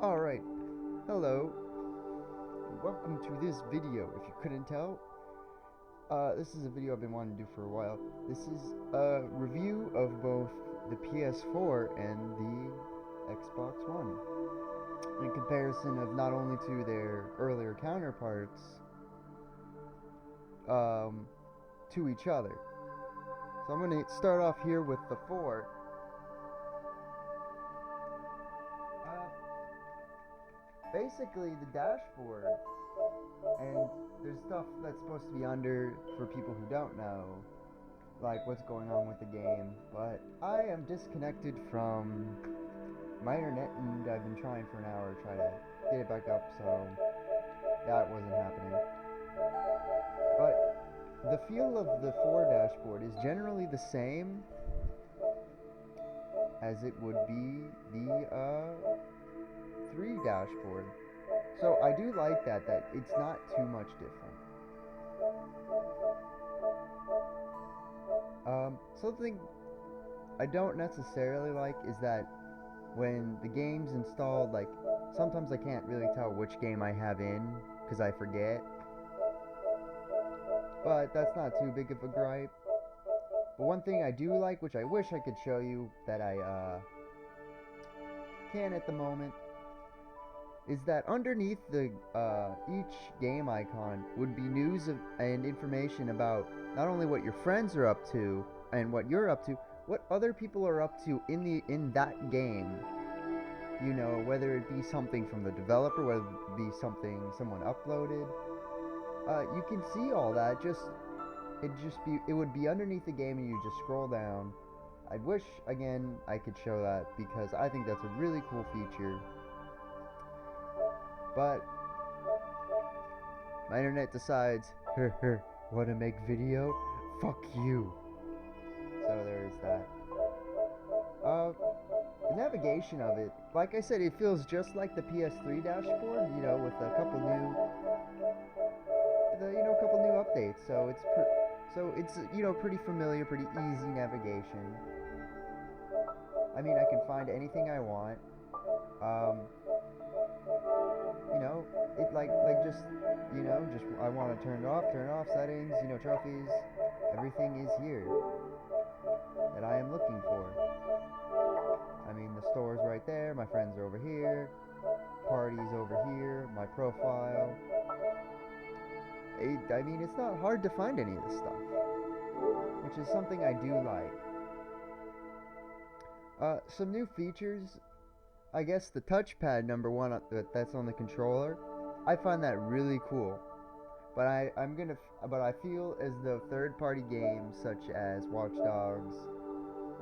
Alright, hello, welcome to this video. If you couldn't tell, this is a video I've been wanting to do for a while. This is a review of both the PS4 and the Xbox One, in comparison of not only to their earlier counterparts, to each other. So I'm going to start off here with the 4. Basically, the dashboard, and there's stuff that's supposed to be under for people who don't know, like what's going on with the game, but I am disconnected from my internet, and I've been trying for an hour to try to get it back up, so that wasn't happening. But the feel of the 4 dashboard is generally the same as it would be the 3 dashboard. So I do like that it's not too much different. Something I don't necessarily like is that when the game's installed, like, sometimes I can't really tell which game I have in because I forget. But that's not too big of a gripe. But one thing I do like, which I wish I could show you that I can at the moment, is that underneath the each game icon would be news and information about not only what your friends are up to and what you're up to, what other people are up to in that game. You know, whether it be something from the developer, whether it be something someone uploaded. You can see all that. It would be underneath the game, and you just scroll down. I wish again I could show that because I think that's a really cool feature. But my internet decides, wanna make video? Fuck you. So there's that. The navigation of it, like I said, it feels just like the PS3 dashboard, you know, with a couple new updates. So it's you know, pretty familiar, pretty easy navigation. I mean, I can find anything I want. You know, it like just, you know, just I want to turn it off, settings, you know, trophies, everything is here that I am looking for. I mean, the store's right there, my friends are over here, parties over here, my profile. I mean, it's not hard to find any of this stuff, which is something I do like. Some new features, I guess the touchpad, number one, that's on the controller. I find that really cool. But I feel as though third-party games such as Watch Dogs,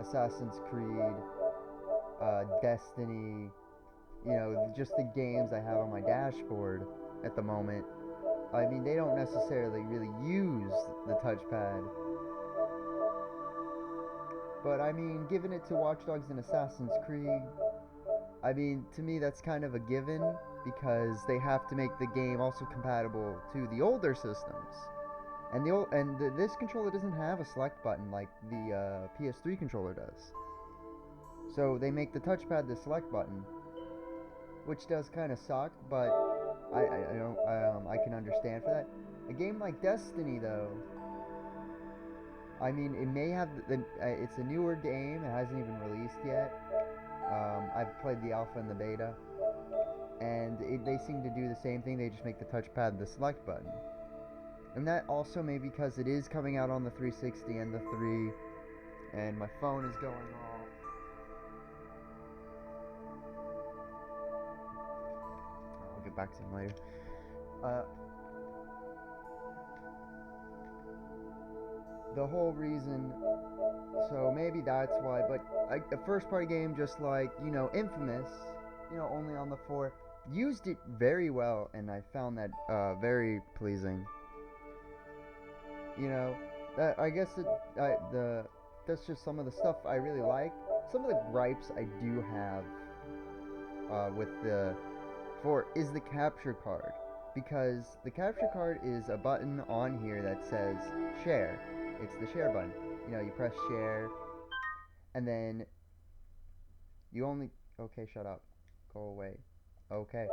Assassin's Creed, Destiny, you know, just the games I have on my dashboard at the moment, I mean, they don't necessarily really use the touchpad. But I mean, giving it to Watch Dogs and Assassin's Creed, I mean, to me that's kind of a given because they have to make the game also compatible to the older systems. And this controller doesn't have a select button like the PS3 controller does. So they make the touchpad the select button, which does kind of suck, but I can understand for that. A game like Destiny, though, I mean, it may have it's a newer game. It hasn't even released yet. I've played the alpha and the beta, and they seem to do the same thing. They just make the touchpad the select button, and that also may be because it is coming out on the 360 and the 3, and my phone is going off. I'll get back to him later. The whole reason, so maybe that's why, but a first party game just like, you know, Infamous, you know, only on the 4, used it very well, and I found that very pleasing. You know, I guess that's just some of the stuff I really like. Some of the gripes I do have with the 4 is the capture card, because the capture card is a button on here that says share. It's the share button. You know, you press share, and then you only... Okay, shut up. Go away. Okay.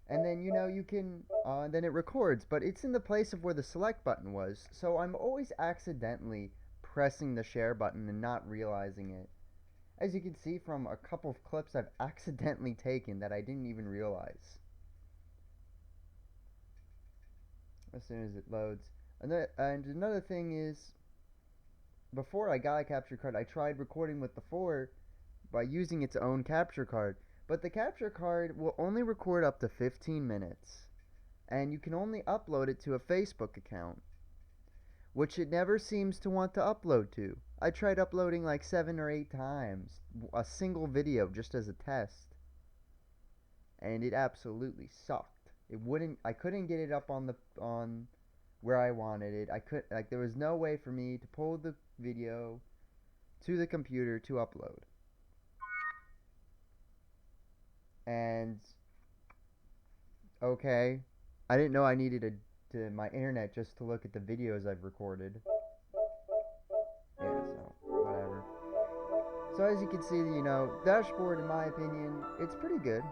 And then, you can, then it records, but it's in the place of where the select button was, so I'm always accidentally pressing the share button and not realizing it. As you can see from a couple of clips I've accidentally taken that I didn't even realize. As soon as it loads. And another thing is, before I got a capture card, I tried recording with the 4 by using its own capture card. But the capture card will only record up to 15 minutes. And you can only upload it to a Facebook account, which it never seems to want to upload to. I tried uploading like 7 or 8 times, a single video just as a test, and it absolutely sucked. I couldn't get it up on where I wanted it. There was no way for me to pull the video to the computer to upload. And okay, I didn't know I needed my internet just to look at the videos I've recorded. Yeah, so whatever. So as you can see, dashboard, in my opinion, it's pretty good.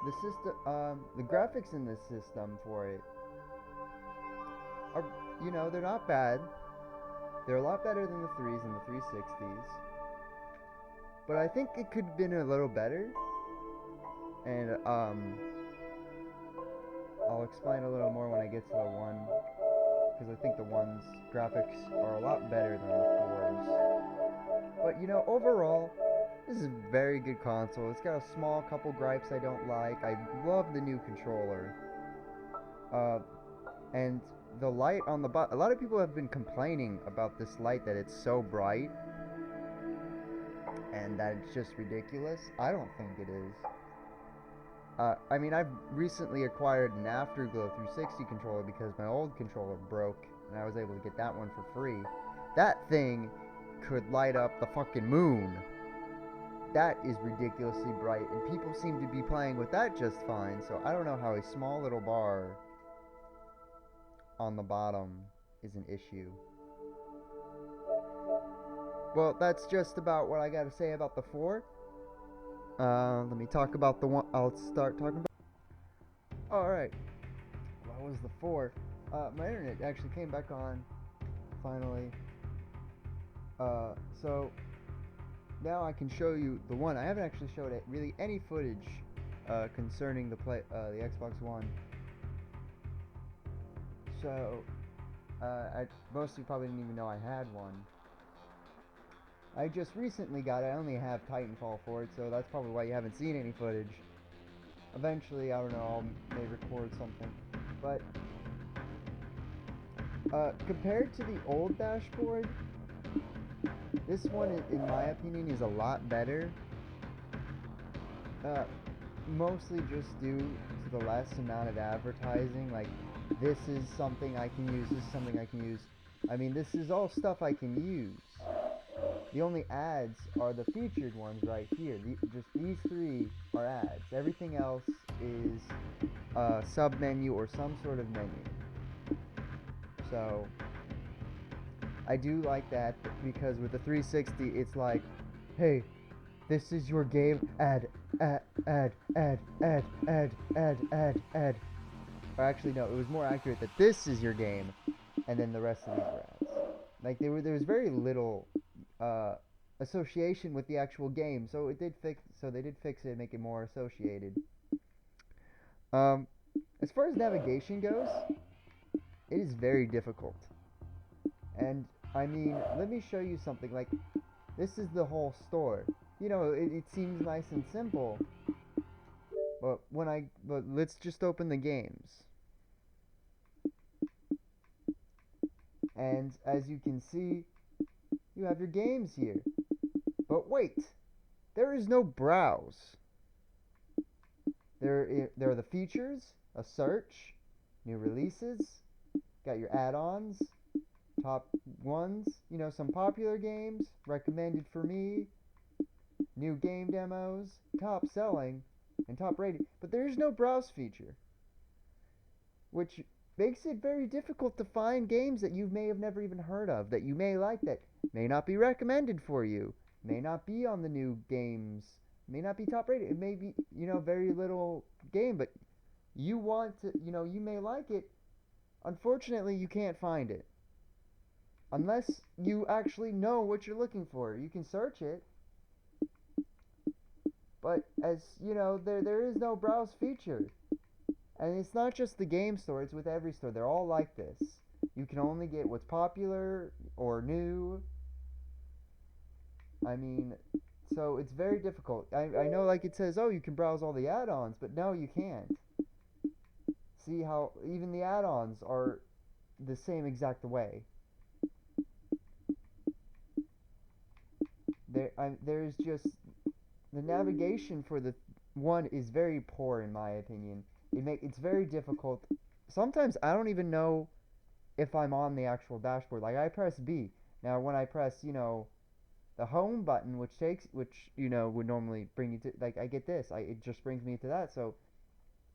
The graphics in this system for it are, they're not bad. They're a lot better than the 3s and the 360s. But I think it could have been a little better. And, I'll explain a little more when I get to the 1. Because I think the 1's graphics are a lot better than the 4's. But, overall, this is a very good console. It's got a small couple gripes I don't like. I love the new controller. And the light on the bottom. A lot of people have been complaining about this light, that it's so bright. And that it's just ridiculous. I don't think it is. I mean, I've recently acquired an Afterglow 360 controller because my old controller broke, and I was able to get that one for free. That thing could light up the fucking moon. That is ridiculously bright, and people seem to be playing with that just fine, so I don't know how a small little bar on the bottom is an issue. Well, that's just about what I gotta say about the 4. Let me talk about the 1. I'll start talking about. Alright. What was the 4? My internet actually came back on, finally. So now I can show you the 1. I haven't actually showed really any footage concerning the Xbox One. So most of you probably didn't even know I had one. I just recently got it. I only have Titanfall for it, so that's probably why you haven't seen any footage. Eventually, I don't know, I may record something. But compared to the old dashboard, this one, in my opinion, is a lot better. Mostly just due to the less amount of advertising. Like, this is something I can use, this is something I can use. I mean, this is all stuff I can use. The only ads are the featured ones right here. Just these 3 are ads. Everything else is a sub-menu or some sort of menu. So, I do like that, because with the 360, it's like, hey, this is your game, ad. Or actually, no, it was more accurate that this is your game, and then the rest of these were ads. Like, there was very little association with the actual game, so they did fix it and make it more associated. As far as navigation goes, it is very difficult. And I mean, let me show you something. Like, this is the whole store. It seems nice and simple, but let's just open the games. And as you can see, you have your games here. But wait, there is no browse. There are the features, a search, new releases, got your add-ons, top ones, some popular games, recommended for me, new game demos, top selling, and top rated. But there's no browse feature, which makes it very difficult to find games that you may have never even heard of, that you may like, that may not be recommended for you, may not be on the new games May not be top rated. It may be, very little game, but you want to, you may like it. Unfortunately, you can't find it. Unless you actually know what you're looking for. You can search it, but as there is no browse feature. And it's not just the game store, it's with every store. They're all like this. You can only get what's popular or new. I mean, so it's very difficult. I know, like it says, oh, you can browse all the add-ons, but no, you can't. See how even the add-ons are the same exact way. There's just the navigation for the one is very poor in my opinion. It's very difficult. Sometimes I don't even know if I'm on the actual dashboard. Like I press B. Now when I press, the home button, which would normally bring you to, like, I get this. It just brings me to that. So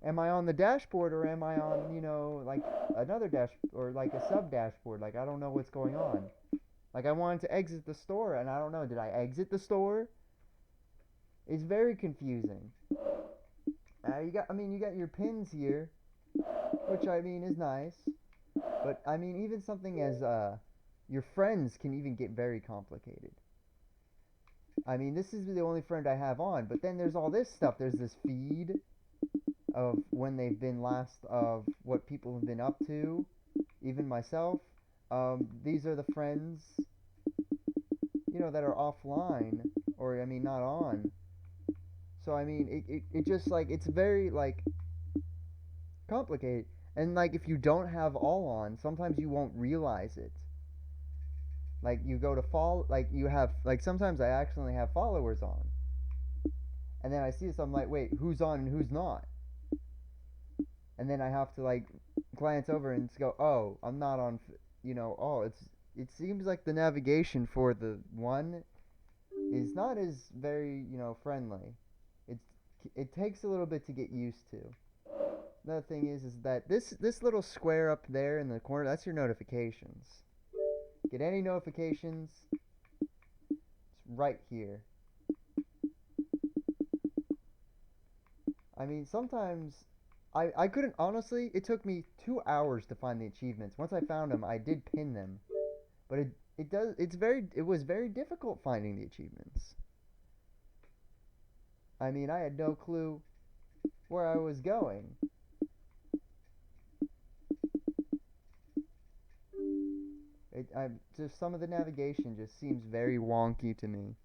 am I on the dashboard or am I on, like another dash or like a sub dashboard? Like I don't know what's going on. Like I wanted to exit the store and I don't know, did I exit the store? It's very confusing. You got your pins here, which I mean is nice, but I mean even something as your friends can even get very complicated. I mean, this is the only friend I have on, but then there's all this stuff. There's this feed of when they've been last, of what people have been up to, even myself. These are the friends, that are offline, or I mean, not on. So I mean, it just like it's very like complicated, and like if you don't have all on, sometimes you won't realize it. Like you go to follow, like you have, like sometimes I accidentally have followers on, and then I see this, I'm like, wait, who's on and who's not? And then I have to like glance over and go, oh, I'm not on, oh, it seems like the navigation for the one is not as very, friendly. It's it takes a little bit to get used to. Another thing is that this little square up there in the corner, that's your notifications. Get any notifications, it's right here. I mean, sometimes I couldn't, honestly, it took me 2 hours to find the achievements. Once I found them, I did pin them. But it was very difficult finding the achievements. I mean, I had no clue where I was going. Just some of the navigation just seems very wonky to me.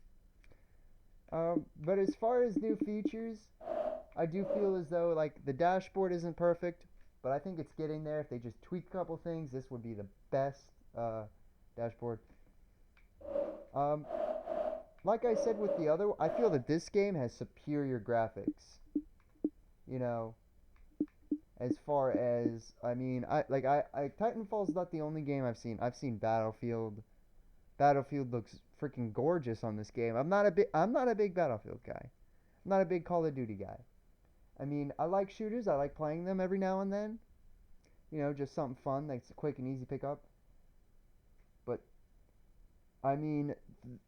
But as far as new features, I do feel as though like the dashboard isn't perfect, but I think it's getting there. If they just tweak a couple things, this would be the best dashboard. Um, like I said with the other, I feel that this game has superior graphics. You know, as far as I mean, Titanfall's not the only game I've seen. I've seen Battlefield. Battlefield looks freaking gorgeous on this game. I'm not a big Battlefield guy. I'm not a big Call of Duty guy. I mean, I like shooters. I like playing them every now and then. Just something fun that's quick and easy pick up. But I mean,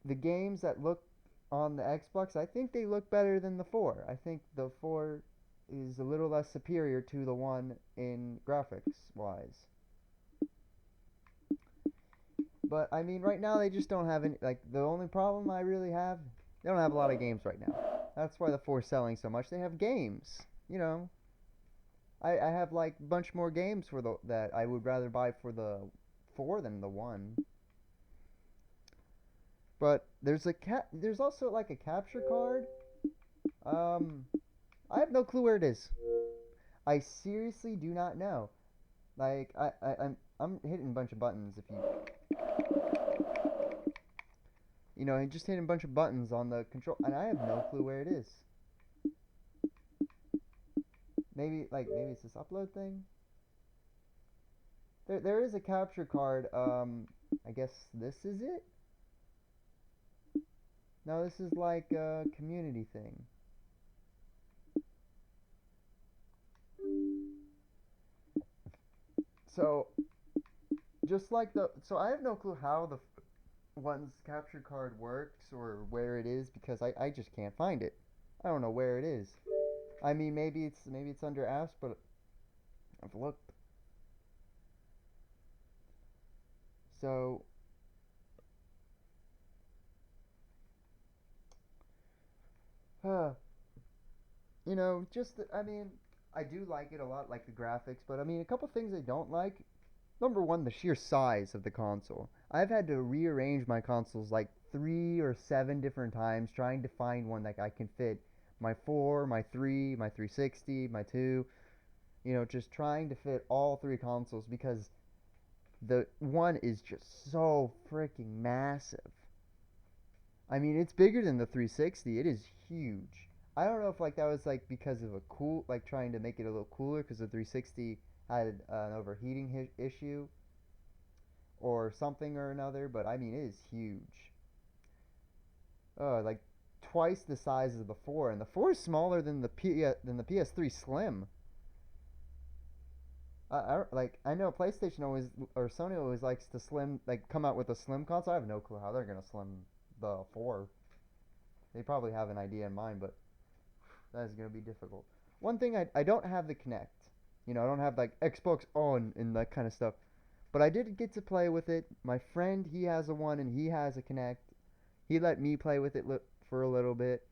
the games that look on the Xbox, I think they look better than the 4. I think the 4 is a little less superior to the 1 in graphics wise. But I mean, right now they just don't have any. Like the only problem I really have, they don't have a lot of games right now. That's why the 4's selling so much. They have games. I have like a bunch more games for that I would rather buy for the 4 than the 1. But there's also like a capture card. I have no clue where it is. I seriously do not know. Like I'm hitting a bunch of buttons if just hitting a bunch of buttons on the control, and I have no clue where it is. Maybe it's this upload thing. There is a capture card. I guess this is it. No, this is like a community thing. So, so I have no clue how the one's capture card works or where it is because I just can't find it. I don't know where it is. I mean, maybe it's under apps, but I've looked. So, uh, I mean, I do like it a lot, like the graphics, but I mean, a couple things I don't like. Number one, the sheer size of the console. I've had to rearrange my consoles like 3 or 7 different times trying to find one that I can fit my 4, my 3, my 360, my 2. Just trying to fit all three consoles because the one is just so freaking massive. I mean, it's bigger than the 360. It is huge. I don't know if like that was like because of a cool like trying to make it a little cooler because the 360 had an overheating issue or something or another, but I mean it is huge. Like twice the size of the 4, and the 4 is smaller than the PS3 Slim. I know PlayStation always or Sony always likes to come out with a slim console. I have no clue how they're gonna slim the 4. They probably have an idea in mind, but that is gonna be difficult. One thing I don't have the Kinect. I don't have like Xbox on and that kind of stuff. But I did get to play with it. My friend, he has a one and he has a Kinect. He let me play with it for a little bit.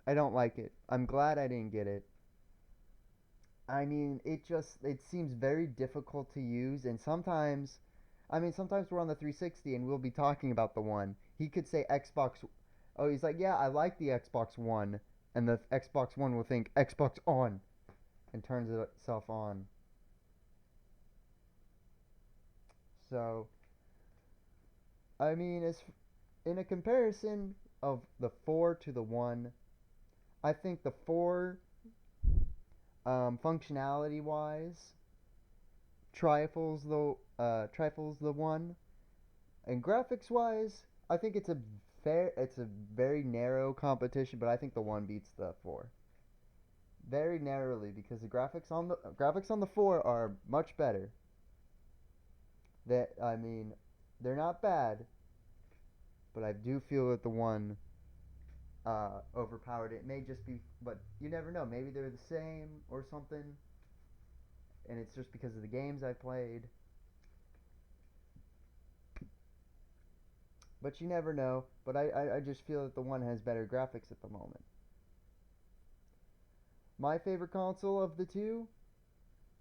I don't like it. I'm glad I didn't get it. I mean, it seems very difficult to use, and sometimes we're on the 360 and we'll be talking about the one. He could say Xbox. Oh, he's like, yeah, I like the Xbox One, and the Xbox One will think Xbox on and turns itself on. So, I mean, as in a comparison of the 4 to the 1, I think the 4, functionality wise, trifles the 1, and graphics wise, I think it's a very narrow competition, but I think the 1 beats the 4 very narrowly because the graphics on the 4 are much better. That I mean, they're not bad, but I do feel that the 1 overpowered it. It may just be, but you never know. Maybe they're the same or something, and it's just because of the games I played. But you never know. But I just feel that the 1 has better graphics at the moment. My favorite console of the 2,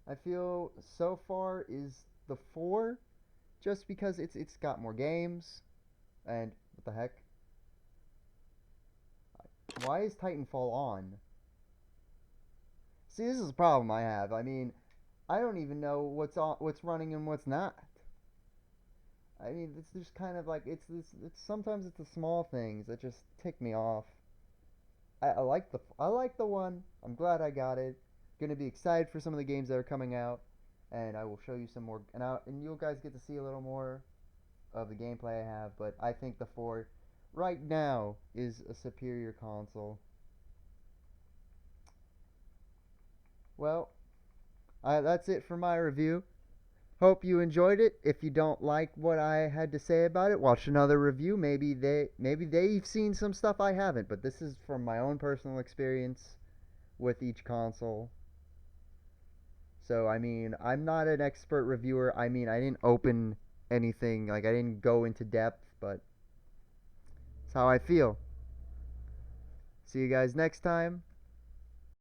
I feel so far is the 4, just because it's got more games. And what the heck? Why is Titanfall on? See, this is a problem I have. I mean, I don't even know what's running and what's not. I mean, it's just kind of like it's sometimes it's the small things that just tick me off. I like the 1. I'm glad I got it. Gonna be excited for some of the games that are coming out, and I will show you some more. And you guys get to see a little more of the gameplay I have. But I think the 4 right now is a superior console. Well, that's it for my review. Hope you enjoyed it. If you don't like what I had to say about it, watch another review. Maybe they've seen some stuff I haven't, but this is from my own personal experience with each console. So, I mean, I'm not an expert reviewer. I mean, I didn't open anything, like I didn't go into depth, but it's how I feel. See you guys next time.